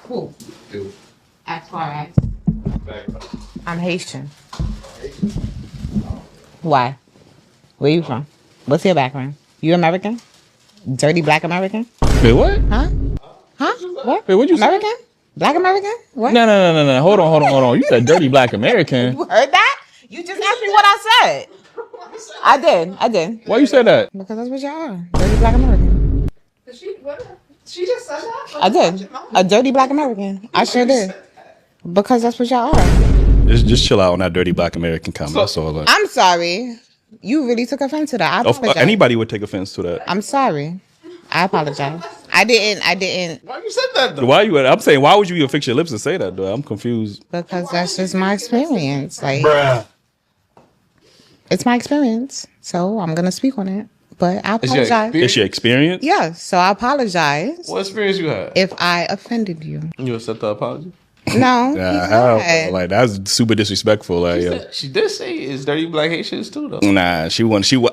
Who? You. As far as? I'm Haitian. Why? Where you from? What's your background? You American? Dirty black American? Wait, what? Huh? Huh? What? Wait, what'd you American? say? Black American? What? No. Hold on. You said dirty black American. You heard that? You just asked me what I said. I did. Why you said that? Because that's what y'all are. Dirty black American. She just said that? I did. A dirty black American. I sure did. Because that's what y'all are. Just chill out on that dirty black American comment. That's all. Like. I'm sorry. You really took offense to that. I apologize. Anybody would take offense to that. I'm sorry. I apologize. I didn't. Why you said that though? I'm saying, why would you even fix your lips and say that though? I'm confused. Because that's just my experience. Like, Bruh. it's my experience. So I'm going to speak on it. But I apologize. It's your experience? Yeah. So I apologize. What experience you had? If I offended you. You accept the apology? No. Like, that's super disrespectful. Like, She did say it's dirty black Haitians too though. Nah,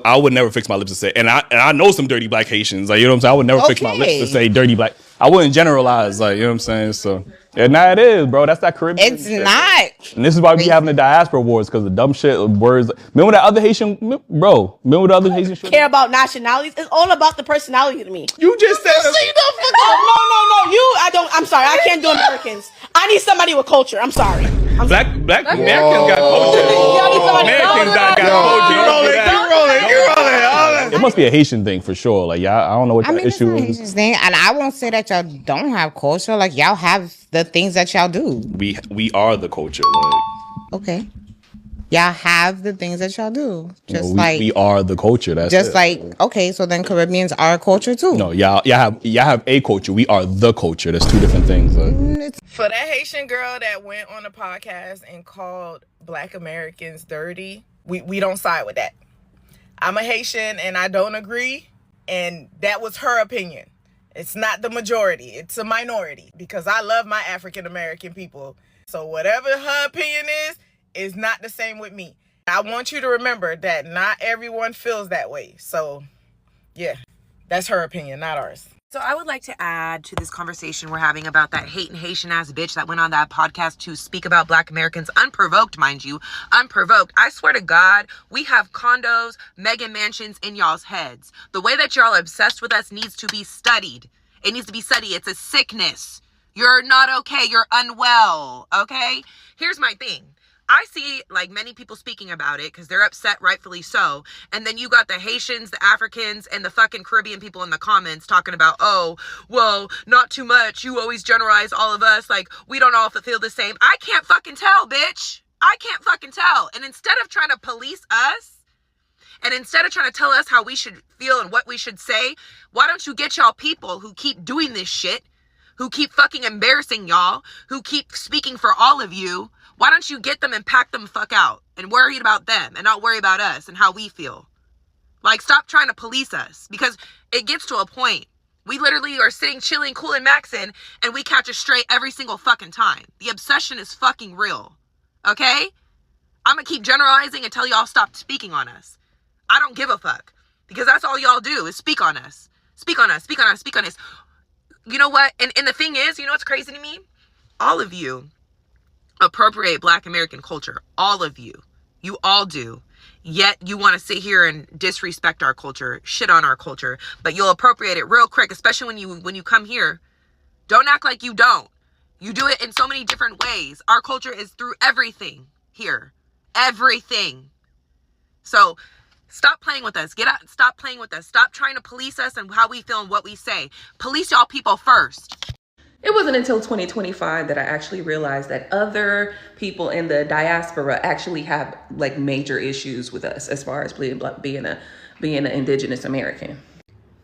I would never fix my lips to say, and I know some dirty black Haitians. Like, you know what I'm saying? I would never fix my lips to say dirty black. I wouldn't generalize. Like, you know what I'm saying? So, yeah, nah, it is, bro. That's that Caribbean. It's shit. Not. And this is why we be having the diaspora wars, because the dumb shit words. Remember that other Haitian, bro? Remember the other Haitian shit? Care about nationalities. It's all about the personality to me. You just said. No. I'm sorry. I can't do Americans. I need somebody with culture. I'm sorry. Black Americans got culture. Americans got culture. You rolling. It must be a Haitian thing for sure. Like, y'all, I don't know what the issue is. Haitian thing, and I won't say that y'all don't have culture. Like, y'all have the things that y'all do. We are the culture. Like. Okay. Y'all have the things that y'all do. Just we are the culture. That's just it. like, okay, so then Caribbeans are a culture too. No, y'all have a culture. We are the culture. There's two different things. Like. For that Haitian girl that went on the podcast and called Black Americans dirty, we don't side with that. I'm a Haitian and I don't agree, and that was her opinion. It's not the majority. It's a minority, because I love my African American people. So whatever her opinion is not the same with me. I want you to remember that not everyone feels that way. So, yeah, that's her opinion, not ours. So I would like to add to this conversation we're having about that Haitian ass bitch that went on that podcast to speak about Black Americans, unprovoked, mind you, unprovoked. I swear to God, we have condos, mega mansions in y'all's heads. The way that y'all are obsessed with us needs to be studied. It needs to be studied. It's a sickness. You're not okay. You're unwell. Okay? Here's my thing. I see like many people speaking about it because they're upset, rightfully so. And then you got the Haitians, the Africans, and the fucking Caribbean people in the comments talking about, oh, well, not too much. You always generalize all of us. Like, we don't all feel the same. I can't fucking tell, bitch. I can't fucking tell. And instead of trying to police us, and instead of trying to tell us how we should feel and what we should say, why don't you get y'all people who keep doing this shit, who keep fucking embarrassing y'all, who keep speaking for all of you, why don't you get them and pack them fuck out and worry about them and not worry about us and how we feel? Like, stop trying to police us, because it gets to a point. We literally are sitting, chilling, cool, and maxing, and we catch a stray every single fucking time. The obsession is fucking real. Okay? I'm gonna keep generalizing until y'all stop speaking on us. I don't give a fuck, because that's all y'all do is speak on us. Speak on us, speak on us, speak on us. You know what? And the thing is, you know what's crazy to me? All of you appropriate Black American culture. All of you. You all do. Yet you want to sit here and disrespect our culture, shit on our culture, but you'll appropriate it real quick, especially when you come here. Don't act like you don't. You do it in so many different ways. Our culture is through everything here. Everything. So stop playing with us. Get out and stop playing with us. Stop trying to police us and how we feel and what we say. Police y'all people first. It wasn't until 2025 that I actually realized that other people in the diaspora actually have like major issues with us as far as being an indigenous American.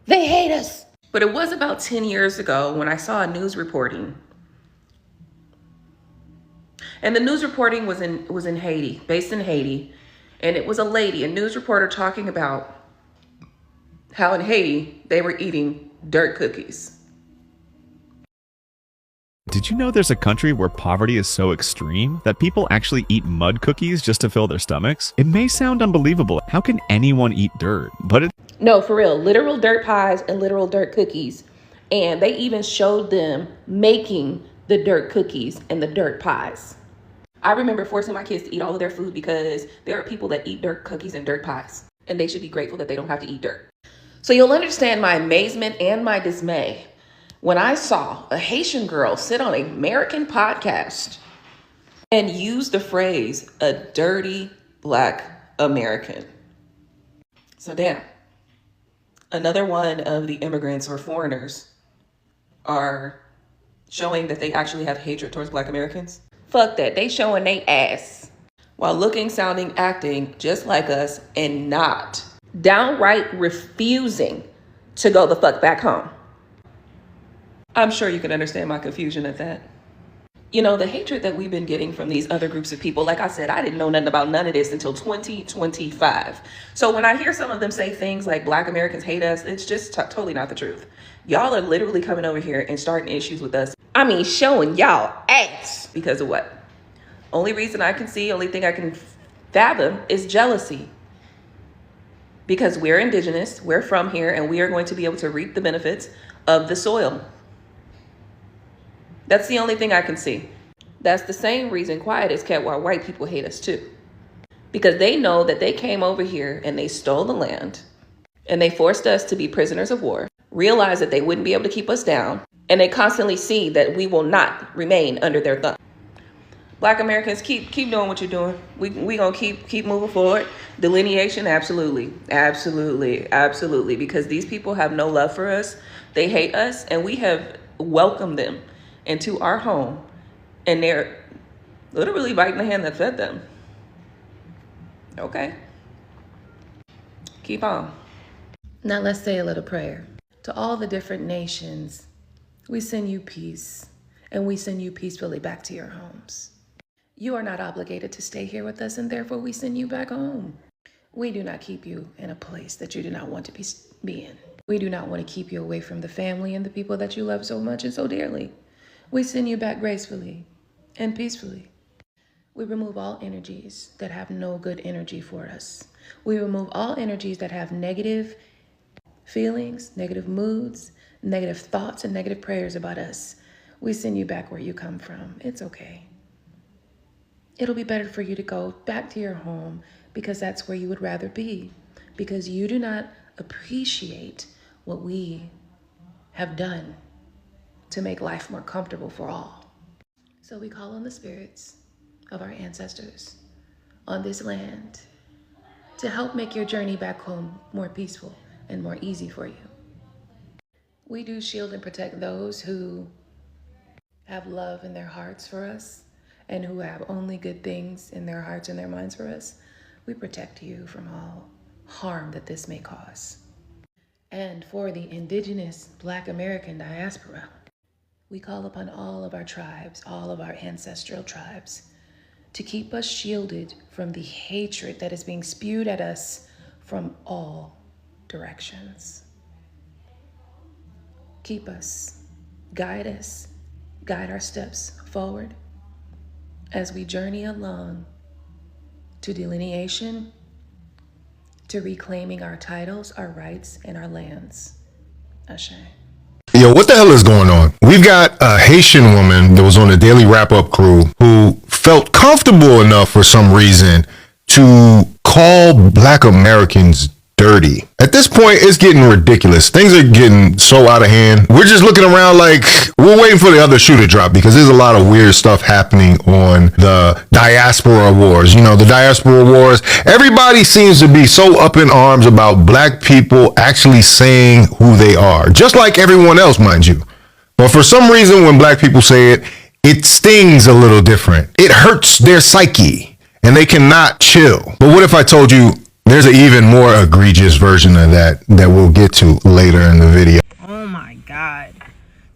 They hate us. But it was about 10 years ago when I saw a news reporting. And the news reporting was in Haiti, based in Haiti. And it was a news reporter talking about how in Haiti they were eating dirt cookies. Did you know there's a country where poverty is so extreme that people actually eat mud cookies just to fill their stomachs? It may sound unbelievable. How can anyone eat dirt? But No, for real. Literal dirt pies and literal dirt cookies And they even showed them making the dirt cookies and the dirt pies. I remember forcing my kids to eat all of their food because there are people that eat dirt cookies and dirt pies, and they should be grateful that they don't have to eat dirt. So you'll understand my amazement and my dismay when I saw a Haitian girl sit on an American podcast and use the phrase, a dirty black American. So damn, another one of the immigrants or foreigners are showing that they actually have hatred towards black Americans. Fuck that, they showing they ass while looking, sounding, acting just like us and not downright refusing to go the fuck back home. I'm sure you can understand my confusion at that. You know, the hatred that we've been getting from these other groups of people, like I said, I didn't know nothing about none of this until 2025. So when I hear some of them say things like black Americans hate us, it's just totally not the truth. Y'all are literally coming over here and starting issues with us. I mean, showing y'all ass because of what? Only reason I can see, only thing I can fathom is jealousy. Because we're indigenous, we're from here, and we are going to be able to reap the benefits of the soil. That's the only thing I can see. That's the same reason quiet is kept why white people hate us too. Because they know that they came over here and they stole the land and they forced us to be prisoners of war, realized that they wouldn't be able to keep us down, and they constantly see that we will not remain under their thumb. Black Americans, keep doing what you're doing. We gonna keep moving forward. Delineation, absolutely, because these people have no love for us. They hate us, and we have welcomed them into our home, and they're literally biting the hand that fed them. Okay, keep on. Now let's say a little prayer. To all the different nations, we send you peace, and we send you peacefully back to your homes. You are not obligated to stay here with us, and therefore we send you back home. We do not keep you in a place that you do not want to be in. We do not want to keep you away from the family and the people that you love so much and so dearly. We send you back gracefully and peacefully. We remove all energies that have no good energy for us. We remove all energies that have negative feelings, negative moods, negative thoughts, and negative prayers about us. We send you back where you come from. It's okay. It'll be better for you to go back to your home because that's where you would rather be, because you do not appreciate what we have done to make life more comfortable for all. So we call on the spirits of our ancestors on this land to help make your journey back home more peaceful and more easy for you. We do shield and protect those who have love in their hearts for us and who have only good things in their hearts and their minds for us. We protect you from all harm that this may cause. And for the indigenous Black American diaspora, we call upon all of our tribes, all of our ancestral tribes, to keep us shielded from the hatred that is being spewed at us from all directions. Keep us, guide our steps forward as we journey along to delineation, to reclaiming our titles, our rights, and our lands. Ashe. Yo, what the hell is going on? We've got a Haitian woman that was on the Daily Wrap-Up crew who felt comfortable enough for some reason to call Black Americans dirty. At this point, it's getting ridiculous. Things are getting so out of hand. We're just looking around like we're waiting for the other shoe to drop because there's a lot of weird stuff happening on the diaspora wars. You know, the diaspora wars. Everybody seems to be so up in arms about Black people actually saying who they are, just like everyone else, mind you. But for some reason, when Black people say it, it stings a little different. It hurts their psyche and they cannot chill. But what if I told you there's an even more egregious version of that we'll get to later in the video? Oh my God.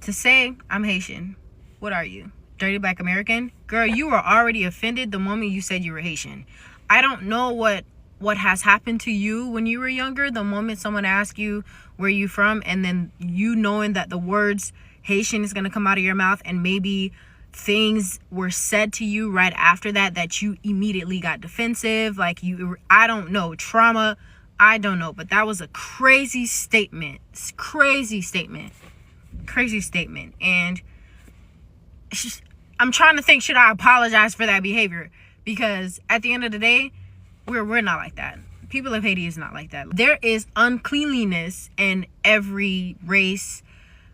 To say I'm Haitian, what are you? Dirty Black American? Girl, you were already offended the moment you said you were Haitian. I don't know what has happened to you when you were younger, the moment someone asks you where you from, and then you knowing that the words Haitian is going to come out of your mouth, and maybe things were said to you right after that you immediately got defensive, like I don't know, trauma, I don't know, but that was a crazy statement. crazy statement. And it's just, I'm trying to think, should I apologize for that behavior? Because at the end of the day, we're not like that. People of Haiti is not like that. There is uncleanliness in every race,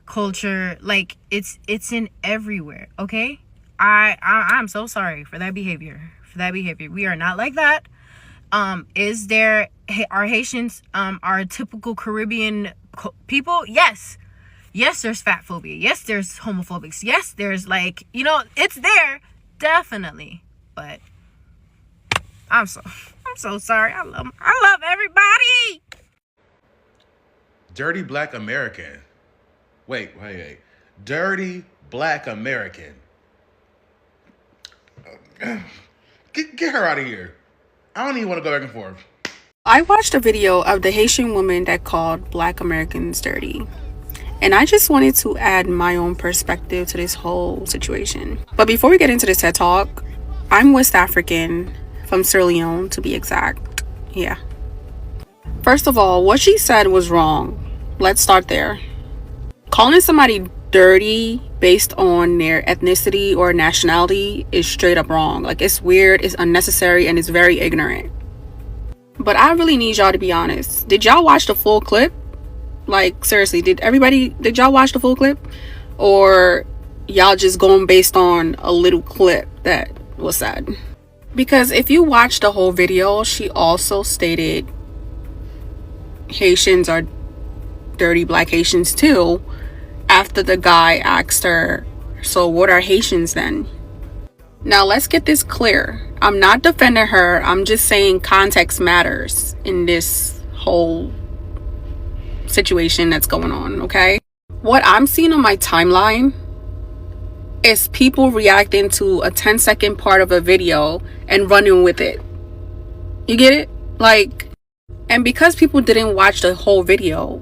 culture. Like, it's in everywhere, okay? I'm so sorry for that behavior. We are not like that. Are Haitians are typical Caribbean people? Yes, there's fat phobia. Yes, there's homophobics. Yes, there's, like, it's there, definitely. But I'm so sorry. I love everybody. Dirty Black American. Wait. Dirty Black American. Get her out of here. I don't even want to go back and forth. I watched a video of the Haitian woman that called Black Americans dirty. And I just wanted to add my own perspective to this whole situation. But before we get into this TED Talk, I'm West African, from Sierra Leone to be exact. Yeah. First of all, what she said was wrong. Let's start there. Calling somebody dirty based on their ethnicity or nationality is straight up wrong. Like, it's weird, it's unnecessary, and it's very ignorant. But I really need y'all to be honest. Did y'all watch the full clip? Like, seriously, did y'all watch the full clip? Or y'all just going based on a little clip that was said? Because if you watch the whole video, she also stated Haitians are dirty Black Haitians too, after the guy asked her, so what are Haitians then? Now let's get this clear. I'm not defending her. I'm just saying context matters in this whole situation that's going on, okay? What I'm seeing on my timeline is people reacting to a 10-second part of a video and running with it. You get it? Like, and because people didn't watch the whole video,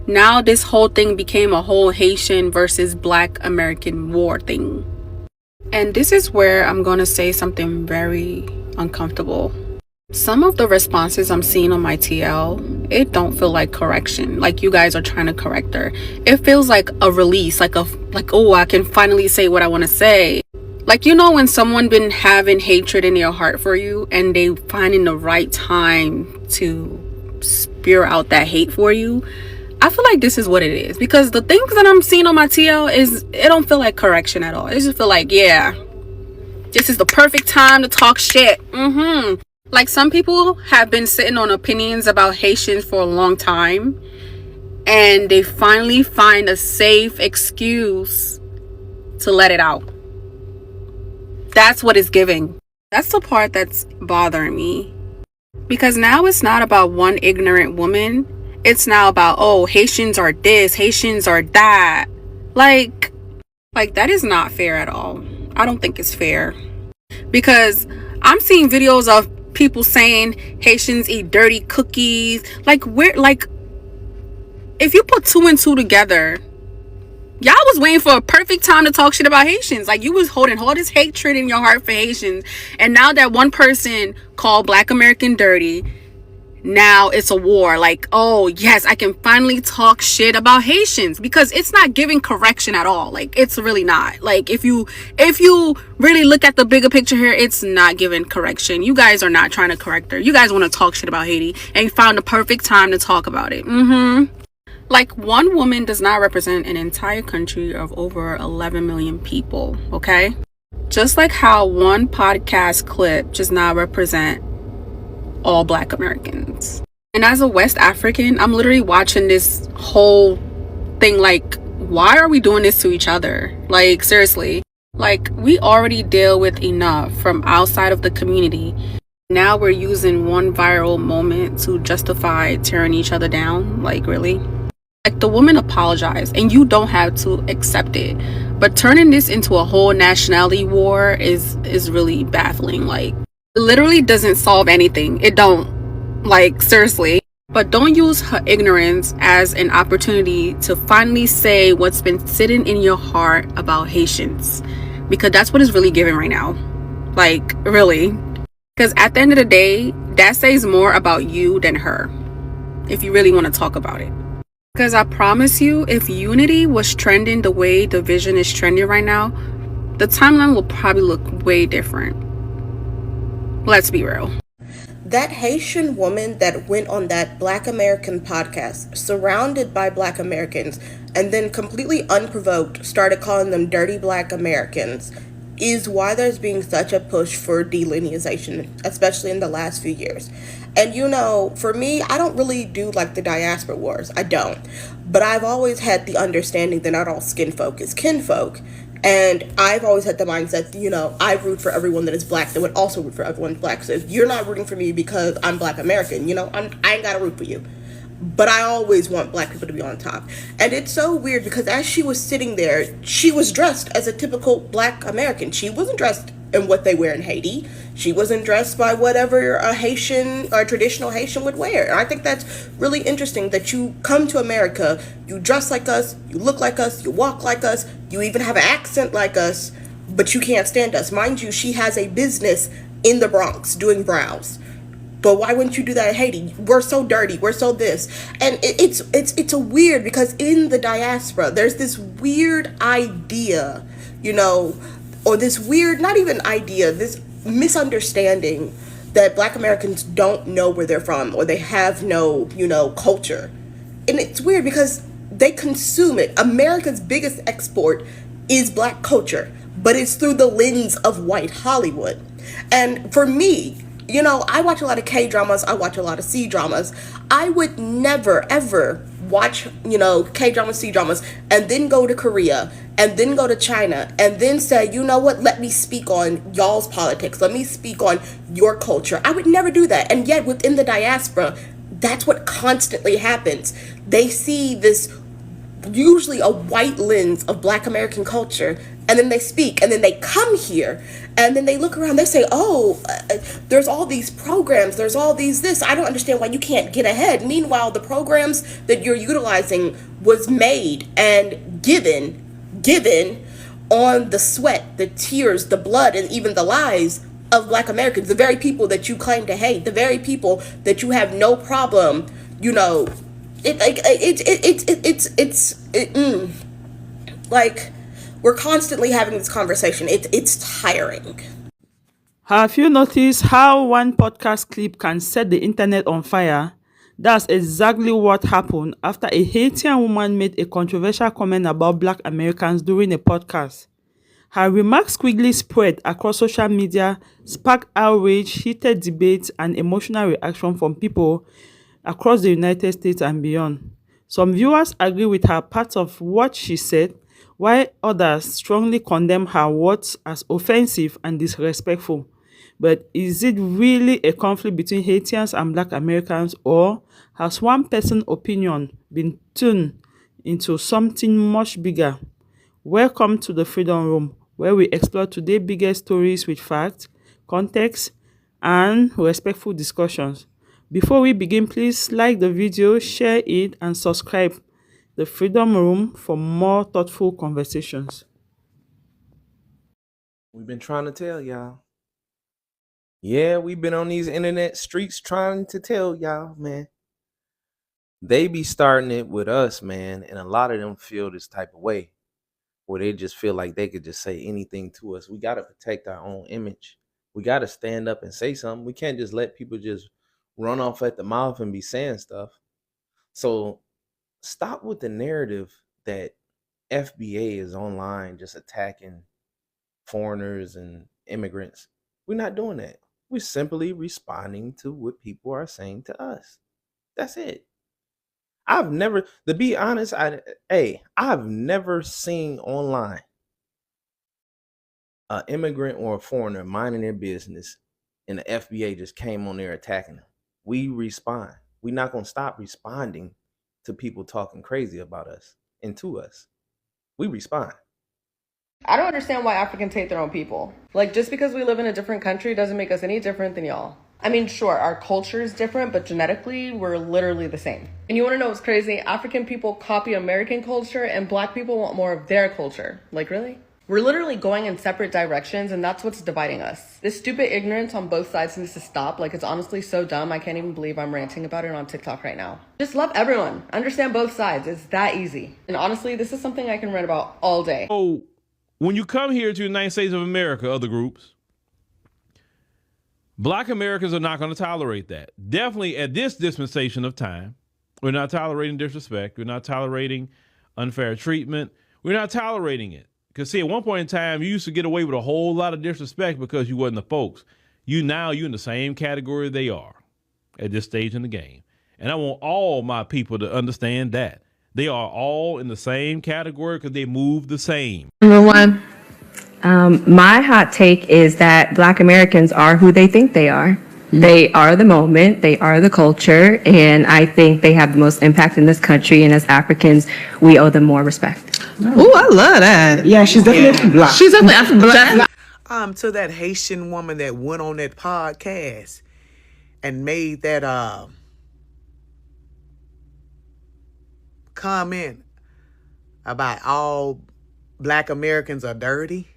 now this whole thing became a whole Haitian versus Black American war thing. And this is where I'm gonna say something very uncomfortable. Some of the responses I'm seeing on my TL, it don't feel like correction. Like you guys are trying to correct her. It feels like a release, like oh, I can finally say what I want to say. Like, when someone been having hatred in their heart for you and they finding the right time to spew out that hate for you, I feel like this is what it is. Because the things that I'm seeing on my TL it don't feel like correction at all. It just feel like, yeah, this is the perfect time to talk shit. Like, some people have been sitting on opinions about Haitians for a long time, and they finally find a safe excuse to let it out. That's what it's giving. That's the part that's bothering me. Because now it's not about one ignorant woman. It's now about, oh, Haitians are this, Haitians are that. Like that is not fair at all. I don't think it's fair. Because I'm seeing videos of people saying Haitians eat dirty cookies. Like, if you put 2 and 2 together, y'all was waiting for a perfect time to talk shit about Haitians. Like, you was holding all this hatred in your heart for Haitians, and now that one person called Black American dirty, now it's a war. Like, oh yes, I can finally talk shit about Haitians, because it's not giving correction at all. Like, it's really not. Like, if you really look at the bigger picture here, it's not giving correction. You guys are not trying to correct her. You guys want to talk shit about Haiti, and you found the perfect time to talk about it. Like, one woman does not represent an entire country of over 11 million people, okay? Just like how one podcast clip does not represent all Black Americans. And as a West African, I'm literally watching this whole thing like, why are we doing this to each other? Like, seriously. Like, we already deal with enough from outside of the community. Now we're using one viral moment to justify tearing each other down. Like, really? Like, the woman apologized, and you don't have to accept it. But turning this into a whole nationality war is really baffling. Like, it literally doesn't solve anything. It don't. Like, seriously. But don't use her ignorance as an opportunity to finally say what's been sitting in your heart about Haitians. Because that's what it's really giving right now. Like, really. Because at the end of the day, that says more about you than her. If you really want to talk about it. Because I promise you, if unity was trending the way division is trending right now, the timeline will probably look way different. Let's be real. That Haitian woman that went on that Black American podcast, surrounded by Black Americans, and then completely unprovoked started calling them dirty Black Americans, is why there's being such a push for delineation, especially in the last few years. And for me, I don't really do like the diaspora wars. I don't. But I've always had the understanding that not all skin folk is kinfolk. And I've always had the mindset, I root for everyone that is Black that would also root for everyone Black. So if you're not rooting for me because I'm Black American, I ain't got to root for you. But I always want Black people to be on top. And it's so weird because as she was sitting there, she was dressed as a typical Black American. She wasn't dressed in what they wear in Haiti. She wasn't dressed by whatever a Haitian or traditional Haitian would wear. And I think that's really interesting that you come to America, you dress like us, you look like us, you walk like us, you even have an accent like us, but you can't stand us. Mind you, she has a business in the Bronx doing brows. But why wouldn't you do that in Haiti? We're so dirty. We're so this. And it's a weird, because in the diaspora, there's this weird idea, or this weird, not even idea, this misunderstanding that Black Americans don't know where they're from, or they have no, culture. And it's weird because they consume it. America's biggest export is Black culture, but it's through the lens of white Hollywood. And for me, I watch a lot of K-dramas, I watch a lot of C-dramas. I would never, ever watch, K-dramas, C-dramas, and then go to Korea, and then go to China, and then say, you know what, let me speak on y'all's politics, let me speak on your culture. I would never do that. And yet within the diaspora, that's what constantly happens. They see this, usually a white lens of Black American culture, and then they speak, and then they come here, and then they look around, they say, there's all these programs, there's all these this, I don't understand why you can't get ahead. Meanwhile, the programs that you're utilizing was made and given on the sweat, the tears, the blood, and even the lives of Black Americans, the very people that you claim to hate, the very people that you have no problem, we're constantly having this conversation. It's tiring. Have you noticed how one podcast clip can set the internet on fire? That's exactly what happened after a Haitian woman made a controversial comment about Black Americans during a podcast. Her remarks quickly spread across social media, sparked outrage, heated debates, and emotional reaction from people across the United States and beyond. Some viewers agree with her part of what she said, while others strongly condemn her words as offensive and disrespectful. But is it really a conflict between Haitians and Black Americans, or has one person's opinion been turned into something much bigger? Welcome to the Freedom Room, where we explore today's biggest stories with facts, context, and respectful discussions. Before we begin, please like the video, share it, and subscribe to the Freedom Room for more thoughtful conversations. We've been trying to tell y'all. Yeah, we've been on these internet streets trying to tell y'all, man. They be starting it with us, man, and a lot of them feel this type of way, where they just feel like they could just say anything to us. We got to protect our own image. We got to stand up and say something. We can't just let people just run off at the mouth and be saying stuff. So stop with the narrative that FBA is online just attacking foreigners and immigrants. We're not doing that. We're simply responding to what people are saying to us. That's it. I've never, to be honest, I've never seen online an immigrant or a foreigner minding their business and the FBA just came on there attacking them. We respond. We're not going to stop responding to people talking crazy about us and to us. We respond. I don't understand why Africans hate their own people. Like, just because we live in a different country doesn't make us any different than y'all. I mean, sure, our culture is different, but genetically, we're literally the same. And you want to know what's crazy? African people copy American culture, and Black people want more of their culture. Like, really? We're literally going in separate directions, and that's what's dividing us. This stupid ignorance on both sides needs to stop. Like, it's honestly so dumb. I can't even believe I'm ranting about it on TikTok right now. Just love everyone. Understand both sides. It's that easy. And honestly, this is something I can rant about all day. So, when you come here to the United States of America, other groups, Black Americans are not going to tolerate that. Definitely at this dispensation of time, we're not tolerating disrespect. We're not tolerating unfair treatment. We're not tolerating it. Because, see, at one point in time, you used to get away with a whole lot of disrespect because you wasn't the folks. You're in the same category they are at this stage in the game. And I want all my people to understand that. They are all in the same category because they move the same. Number one, my hot take is that Black Americans are who they think they are. They are the moment, they are the culture, and I think they have the most impact in this country, and as Africans, we owe them more respect. Oh, I love that. Yeah, she's definitely Black. She's definitely Afro-Black. To that Haitian woman that went on that podcast and made that comment about all Black Americans are dirty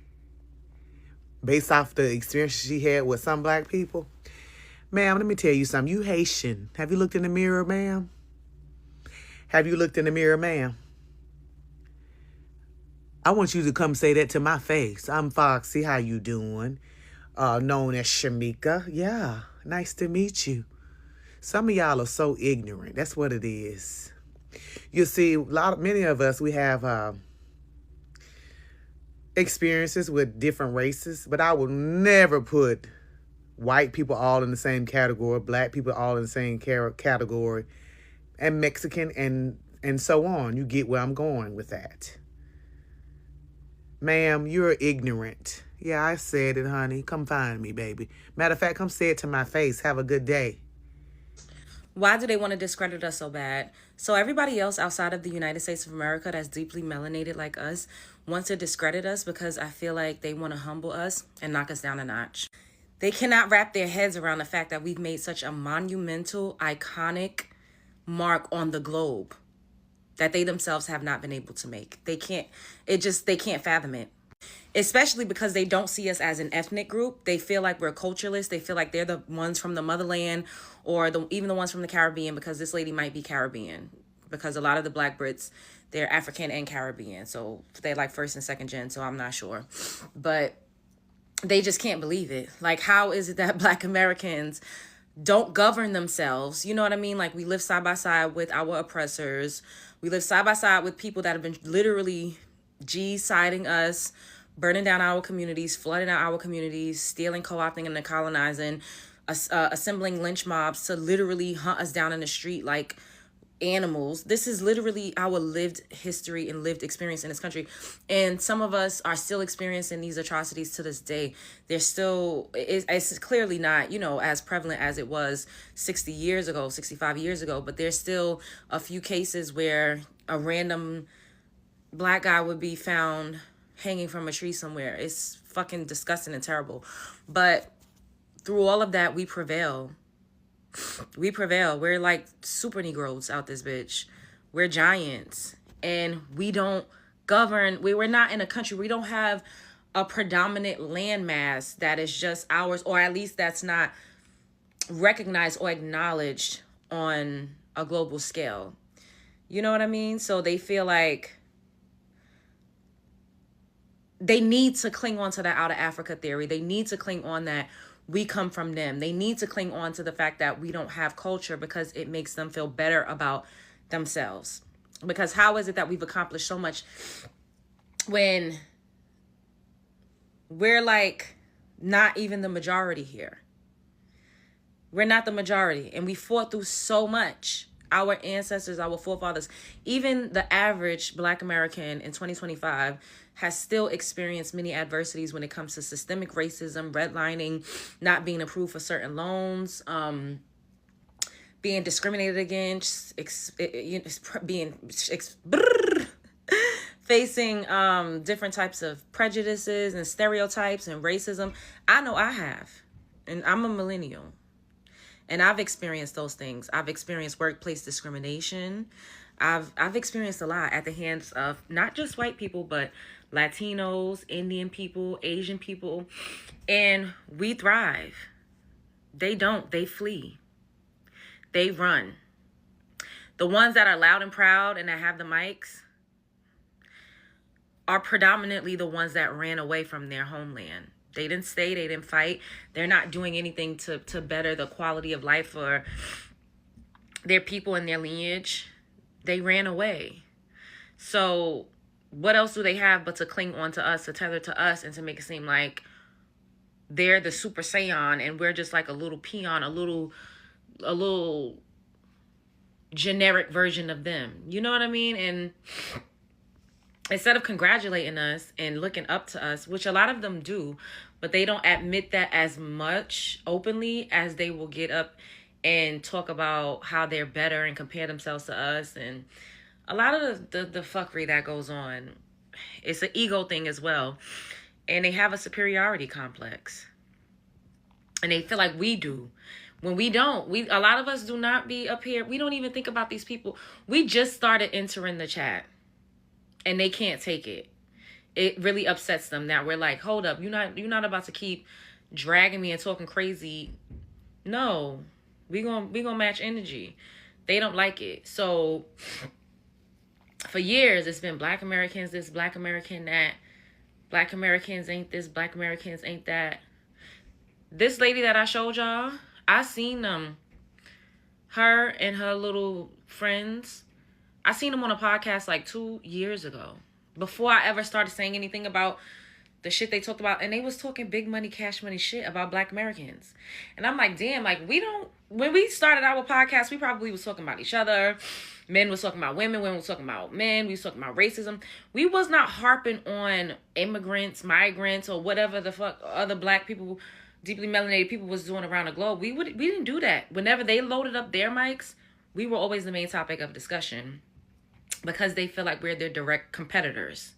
based off the experience she had with some Black people. Ma'am, let me tell you something. You Haitian. Have you looked in the mirror, ma'am? Have you looked in the mirror, ma'am? I want you to come say that to my face. I'm Foxy. How you doing? Known as Shamika. Yeah, nice to meet you. Some of y'all are so ignorant. That's what it is. You see, many of us, we have experiences with different races, but I would never put white people all in the same category, Black people all in the same category, and Mexican and so on. You get where I'm going with that. Ma'am, you're ignorant. Yeah, I said it, honey. Come find me, baby. Matter of fact, come say it to my face. Have a good day. Why do they want to discredit us so bad? So everybody else outside of the United States of America that's deeply melanated like us wants to discredit us because I feel like they want to humble us and knock us down a notch. They cannot wrap their heads around the fact that we've made such a monumental, iconic mark on the globe that they themselves have not been able to make. They can't fathom it. Especially because they don't see us as an ethnic group. They feel like we're cultureless. They feel like they're the ones from the motherland or even the ones from the Caribbean, because this lady might be Caribbean. Because a lot of the Black Brits, they're African and Caribbean. So they're like first and second gen, so I'm not sure. But they just can't believe it. Like, how is it that Black Americans don't govern themselves? You know what I mean? Like, we live side by side with our oppressors. We live side by side with people that have been literally G-siding us, burning down our communities, flooding out our communities, stealing, co-opting, and colonizing, assembling lynch mobs to literally hunt us down in the street like animals. This is literally our lived history and lived experience in this country. And some of us are still experiencing these atrocities to this day. It's clearly not, as prevalent as it was 60 years ago, 65 years ago, but there's still a few cases where a random Black guy would be found hanging from a tree somewhere. It's fucking disgusting and terrible. But through all of that, we prevail. We prevail. We're like super Negroes out this bitch. We're giants. And we don't govern. We're not in a country. We don't have a predominant landmass that is just ours, or at least that's not recognized or acknowledged on a global scale. You know what I mean? So they feel like they need to cling on to that out of Africa theory. They need to cling on that we come from them. They need to cling on to the fact that we don't have culture because it makes them feel better about themselves. Because how is it that we've accomplished so much when we're like not even the majority here? We're not the majority, and we fought through so much. Our ancestors, our forefathers, even the average Black American in 2025 has still experienced many adversities when it comes to systemic racism, redlining, not being approved for certain loans, being discriminated against, facing different types of prejudices and stereotypes and racism. I know I have, and I'm a millennial. And I've experienced those things. I've experienced workplace discrimination. I've experienced a lot at the hands of not just white people, but Latinos, Indian people, Asian people, and we thrive. They don't. They flee. They run. The ones that are loud and proud and that have the mics are predominantly the ones that ran away from their homeland. They didn't stay. They didn't fight. They're not doing anything to better the quality of life for their people and their lineage. They ran away. So what else do they have but to cling on to us, to tether to us, and to make it seem like they're the Super Saiyan and we're just like a little peon, a little generic version of them. You know what I mean? And instead of congratulating us and looking up to us, which a lot of them do, but they don't admit that as much openly as they will get up and talk about how they're better and compare themselves to us. And a lot of the fuckery that goes on, it's an ego thing as well. And they have a superiority complex. And they feel like we do. When we don't. A lot of us do not be up here. We don't even think about these people. We just started entering the chat. And they can't take it. It really upsets them that we're like, hold up, you're not about to keep dragging me and talking crazy. No. We gonna match energy. They don't like it. So for years it's been Black Americans this, Black American that, Black Americans ain't this, Black Americans ain't that. This lady that I showed y'all, I seen them, her and her little friends. I seen them on a podcast like 2 years ago, before I ever started saying anything about the shit they talked about. And they was talking big money, cash money shit about Black Americans. And I'm like, damn, like when we started our podcast, we probably was talking about each other. Men was talking about women was talking about men. We was talking about racism. We was not harping on immigrants, migrants, or whatever the fuck other Black people, deeply melanated people was doing around the globe. We didn't do that. Whenever they loaded up their mics, we were always the main topic of discussion. Because they feel like we're their direct competitors.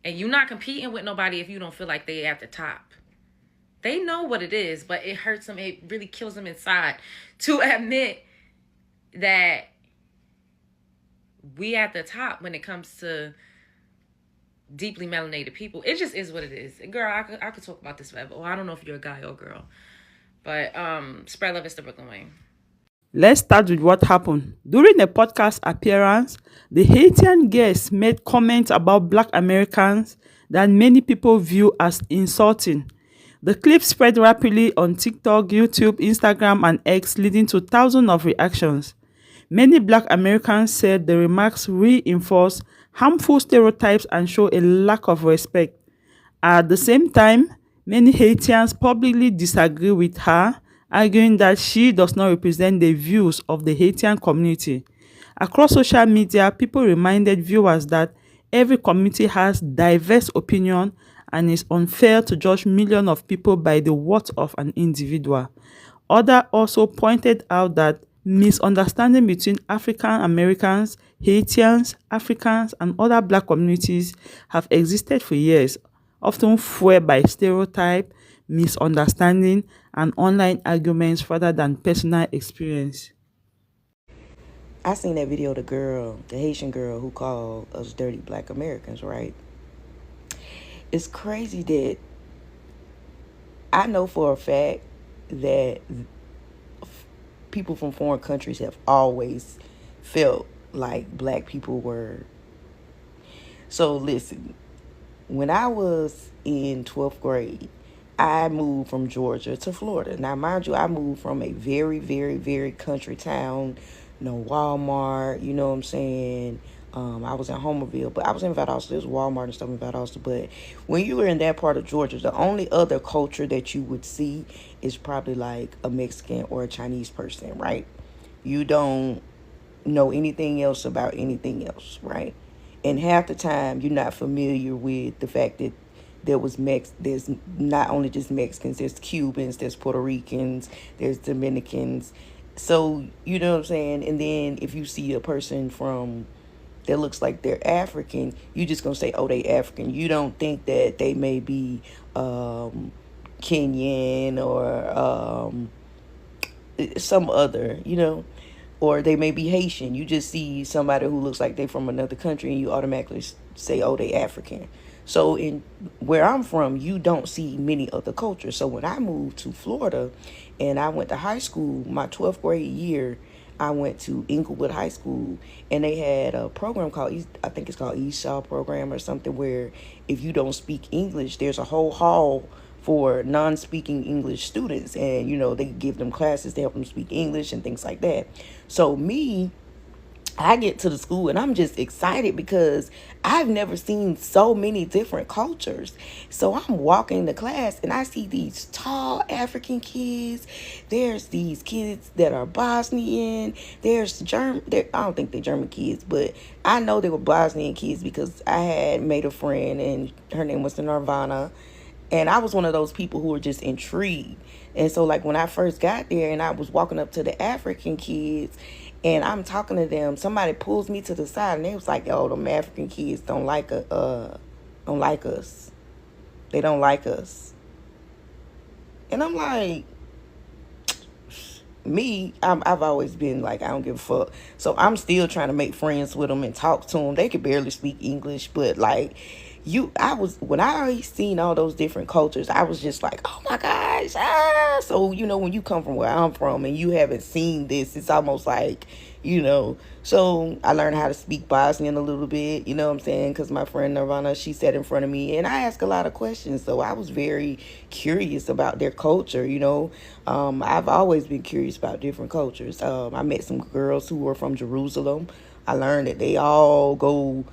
And you're not competing with nobody if you don't feel like they at the top. They know what it is, but it hurts them. It really kills them inside to admit that we at the top when it comes to deeply melanated people. It just is what it is. Girl, I could talk about this forever. Well, I don't know if you're a guy or girl. But spread love is the Brooklyn Wayne. Let's start with what happened. During a podcast appearance, the Haitian guest made comments about Black Americans that many people view as insulting. The clip spread rapidly on TikTok, YouTube, Instagram, and X, leading to thousands of reactions. Many Black Americans said the remarks reinforce harmful stereotypes and show a lack of respect. At the same time, many Haitians publicly disagree with her, arguing that she does not represent the views of the Haitian community. Across social media, people reminded viewers that every community has diverse opinion and it's unfair to judge millions of people by the worth of an individual. Others also pointed out that misunderstanding between African Americans, Haitians, Africans, and other Black communities have existed for years, often fueled by stereotype, misunderstanding, and online arguments rather than personal experience. I seen that video of the Haitian girl who called us dirty Black Americans, right? It's crazy that I know for a fact that people from foreign countries have always felt like Black people were. So listen, when I was in 12th grade, I moved from Georgia to Florida. Now, mind you, I moved from a very, very, very country town. No Walmart, you know what I'm saying? I was in Homerville, but I was in Valdosta. There's Walmart and stuff in Valdosta. But when you were in that part of Georgia, the only other culture that you would see is probably like a Mexican or a Chinese person, right? You don't know anything else about anything else, right? And half the time, you're not familiar with the fact that there's not only just Mexicans, there's Cubans, there's Puerto Ricans, there's Dominicans. So, you know what I'm saying? And then if you see a person that looks like they're African, you just gonna say, oh, they African. You don't think that they may be Kenyan or some other, you know. or they may be Haitian. You just see somebody who looks like they from another country and you automatically say, oh, they African. So in where I'm from, you don't see many other cultures. So when I moved to Florida and I went to high school, my 12th grade year, I went to Inglewood High School, and they had a program called, I think it's called Esau program or something, where if you don't speak English, there's a whole hall for non-speaking English students, and they give them classes to help them speak English and things like that. So I get to the school and I'm just excited because I've never seen so many different cultures. So I'm walking to class and I see these tall African kids. There's these kids that are Bosnian. There's German. I don't think they're German kids, but I know they were Bosnian kids because I had made a friend and her name was Nirvana. And I was one of those people who were just intrigued. And so like when I first got there and I was walking up to the African kids and I'm talking to them, somebody pulls me to the side and they was like, "Oh, them African kids don't like us. They don't like us." And I'm like, I've always been like, I don't give a fuck. So I'm still trying to make friends with them and talk to them. They could barely speak English, but like when I seen all those different cultures, I was just like, oh my gosh. So, when you come from where I'm from and you haven't seen this, it's almost like, so I learned how to speak Bosnian a little bit, you know what I'm saying? Because my friend Nirvana, she sat in front of me and I asked a lot of questions. So I was very curious about their culture, I've always been curious about different cultures. I met some girls who were from Jerusalem. I learned that they all go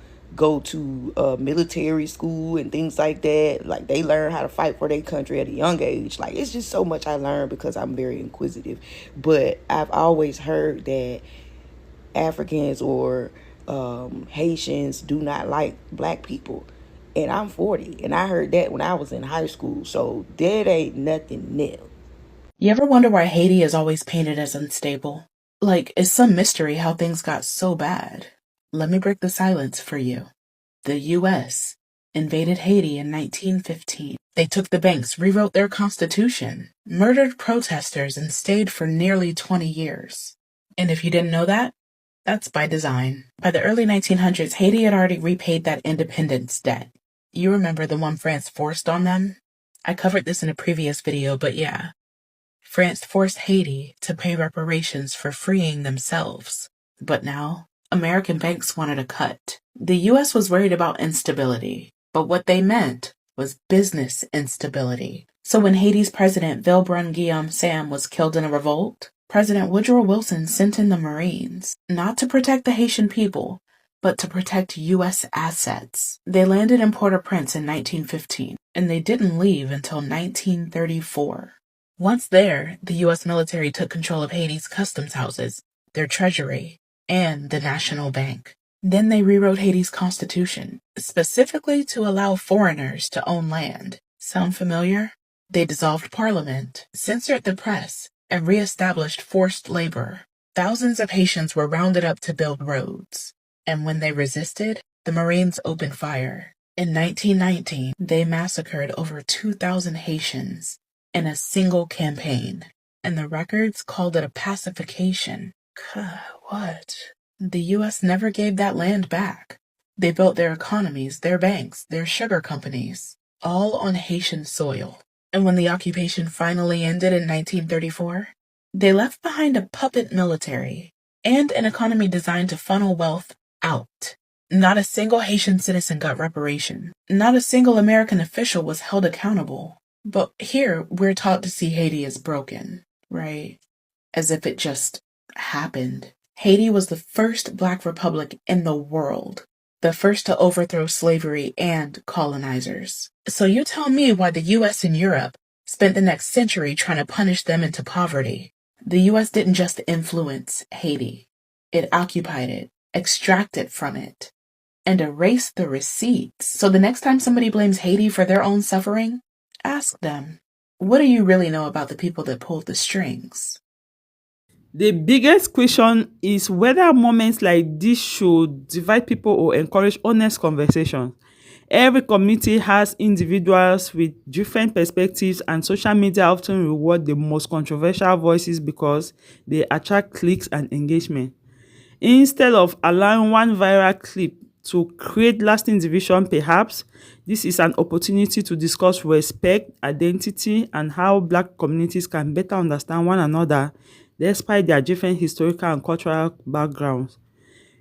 to military school and things like that. Like they learn how to fight for their country at a young age. Like it's just so much I learned because I'm very inquisitive. But I've always heard that Africans or Haitians do not like black people. And I'm 40 and I heard that when I was in high school. So that ain't nothing new. You ever wonder why Haiti is always painted as unstable? Like, it's some mystery how things got so bad. Let me break the silence for you. The U.S. invaded Haiti in 1915. They took the banks, rewrote their constitution, murdered protesters, and stayed for nearly 20 years. And if you didn't know that, that's by design. By the early 1900s, Haiti had already repaid that independence debt. You remember the one France forced on them? I covered this in a previous video, but yeah. France forced Haiti to pay reparations for freeing themselves. But now, American banks wanted a cut. The U.S. was worried about instability, but what they meant was business instability. So when Haiti's president, Vilbrun Guillaume Sam, was killed in a revolt, President Woodrow Wilson sent in the Marines, not to protect the Haitian people, but to protect U.S. assets. They landed in Port-au-Prince in 1915, and they didn't leave until 1934. Once there, the U.S. military took control of Haiti's customs houses, their treasury, and the National Bank. Then they rewrote Haiti's constitution, specifically to allow foreigners to own land. Sound familiar? They dissolved parliament, censored the press, and re-established forced labor. Thousands of Haitians were rounded up to build roads. And when they resisted, the Marines opened fire. In 1919, they massacred over 2,000 Haitians in a single campaign, and the records called it a pacification. What? The U.S. never gave that land back. They built their economies, their banks, their sugar companies, all on Haitian soil. And when the occupation finally ended in 1934, they left behind a puppet military and an economy designed to funnel wealth out. Not a single Haitian citizen got reparation. Not a single American official was held accountable. But here, we're taught to see Haiti as broken, right? As if it just happened. Haiti was the first black republic in the world, the first to overthrow slavery and colonizers. So you tell me why the U.S. and Europe spent the next century trying to punish them into poverty. The U.S. didn't just influence Haiti. It occupied it, extracted from it, and erased the receipts. So the next time somebody blames Haiti for their own suffering, ask them, what do you really know about the people that pulled the strings? The biggest question is whether moments like this should divide people or encourage honest conversations. Every community has individuals with different perspectives, and social media often reward the most controversial voices because they attract clicks and engagement. Instead of allowing one viral clip to create lasting division, perhaps this is an opportunity to discuss respect, identity, and how Black communities can better understand one another despite their different historical and cultural backgrounds.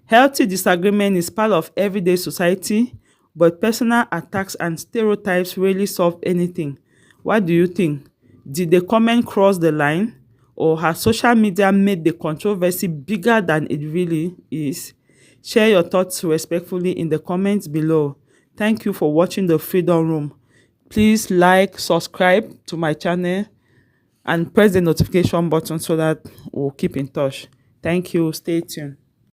Healthy disagreement is part of everyday society, but personal attacks and stereotypes rarely solve anything. What do you think? Did the comment cross the line? Or has social media made the controversy bigger than it really is? Share your thoughts respectfully in the comments below. Thank you for watching the Freedom Room. Please like, subscribe to my channel, and press the notification button so that we'll keep in touch. Thank you. Stay tuned.